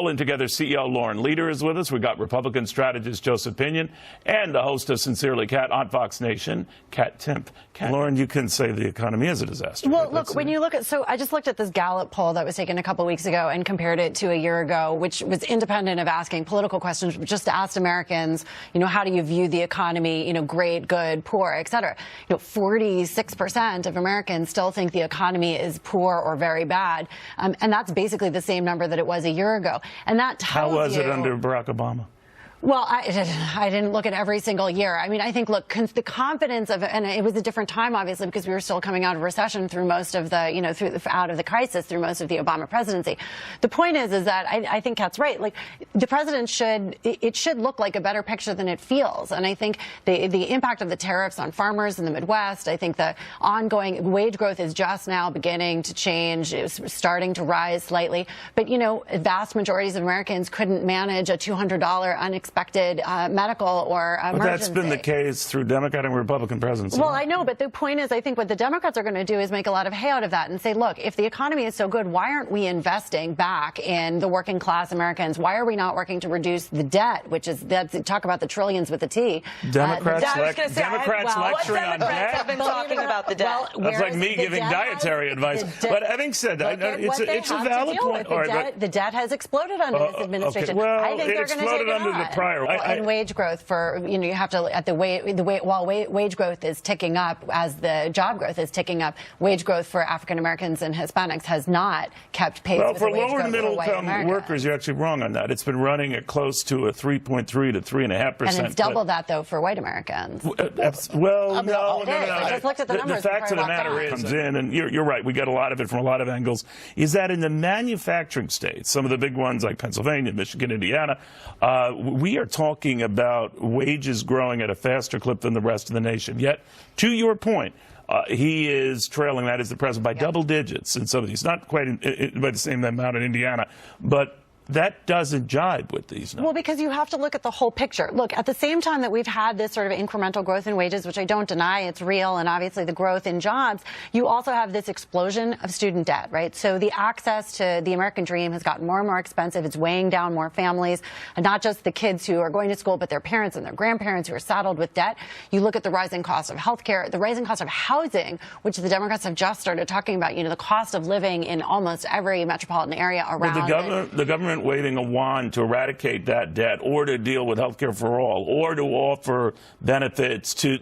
All In Together CEO Lauren Leader is with us. We've got Republican strategist Joseph Pinion and the host of Sincerely Kat on Fox Nation, Kat Timpf. Lauren, you can say the economy is a disaster. Well, look, when you look at, so I just looked at this Gallup poll that was taken a couple weeks ago and compared it to a year ago, which was independent of asking political questions, just asked Americans, how do you view the economy, great, good, poor, et cetera. 46% of Americans still think the economy is poor or very bad. And that's basically the same number that it was a year ago. And that tells How was it under Barack Obama? Well, I didn't look at every single year. I mean, I think, look, the confidence of, and it was a different time, obviously, because we were still coming out of recession through most of the, out of the crisis through most of the Obama presidency. The point is that I think Kat's right. Like, the president it should look like a better picture than it feels. And I think the impact of the tariffs on farmers in the Midwest, I think the ongoing wage growth is just now beginning to change. It's starting to rise slightly. But, vast majorities of Americans couldn't manage a $200 unexpected medical or emergency. But that's been the case through Democrat and Republican presidents. Well, I know, but the point is, I think what the Democrats are going to do is make a lot of hay out of that and say, look, if the economy is so good, why aren't we investing back in the working class Americans? Why are we not working to reduce the debt, which is, talk about the trillions with a T. Democrats lecturing on debt? Have been talking about the debt. That's like me giving dietary advice. But having said that, it's a valid point. The debt has exploded under this administration. Okay. Well, I think they're going to take it under the prior. And wage growth you have to, while wage growth is ticking up as the job growth is ticking up, wage growth for African Americans and Hispanics has not kept pace with the wage growth for white America. Well, for lower middle income workers, you're actually wrong on that. It's been running at close to a 3.3 to 3.5%. And it's double that, though, for white Americans. Well, no. I just looked at the numbers. The fact of the matter is, comes in, and you're right, we get a lot of it from a lot of angles, is that in the manufacturing states, some of the big ones like Pennsylvania, Michigan, Indiana, we are talking about wages growing at a faster clip than the rest of the nation. Yet, to your point, he is trailing that as the president by double digits in some of these. Not quite by the same amount in Indiana, but that doesn't jibe with these numbers. Well, because you have to look at the whole picture. Look, at the same time that we've had this sort of incremental growth in wages, which I don't deny, it's real, and obviously the growth in jobs, you also have this explosion of student debt, right? So the access to the American dream has gotten more and more expensive. It's weighing down more families, and not just the kids who are going to school, but their parents and their grandparents who are saddled with debt. You look at the rising cost of health care, the rising cost of housing, which the Democrats have just started talking about, the cost of living in almost every metropolitan area around. But the government waving a wand to eradicate that debt, or to deal with health care for all, or to offer benefits to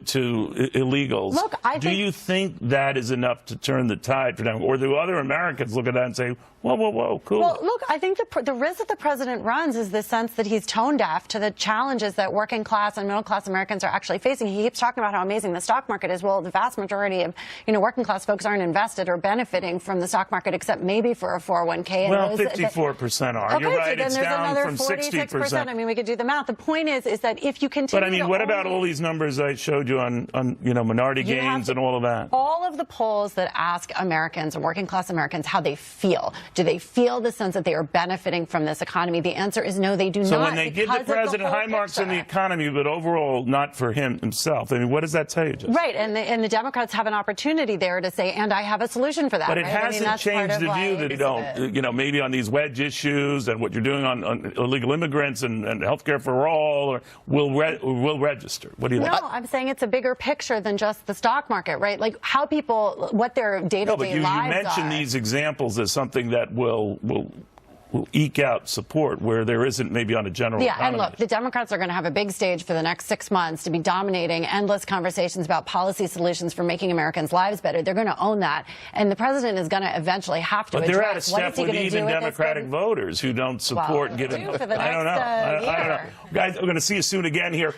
illegals. Look, do you think that is enough to turn the tide for them? Or do other Americans look at that and say, whoa, cool? Well, look, I think the risk that the president runs is the sense that he's tone deaf to the challenges that working class and middle class Americans are actually facing. He keeps talking about how amazing the stock market is. Well, the vast majority of, working class folks aren't invested or benefiting from the stock market, except maybe for a 401k. Well, 54% are. Okay, you're right. So it's then there's down another from 60%. I mean, we could do the math. The point is that if you continue. But I mean, what about all these numbers I showed you on minority gains and all of that? All of the polls that ask Americans and working class Americans how they feel. Do they feel the sense that they are benefiting from this economy? The answer is no, they do not. So when they give the president high marks in the economy, but overall not for himself, I mean, what does that tell you, Justin? Right, and the Democrats have an opportunity there to say, and I have a solution for that. But it hasn't changed the view that you don't, maybe on these wedge issues and what you're doing on illegal immigrants and health care for all, or will register. What do you think? No, I'm saying it's a bigger picture than just the stock market, right? Like how people, what their day-to-day lives are. You mentioned these examples as something that will eke out support where there isn't maybe on a general economy. And look, the Democrats are going to have a big stage for the next 6 months to be dominating endless conversations about policy solutions for making Americans' lives better. They're going to own that. And the president is going to eventually have to address what they're at a step with even Democratic voters who don't support getting. I don't know. I don't know. Guys, we're going to see you soon again here.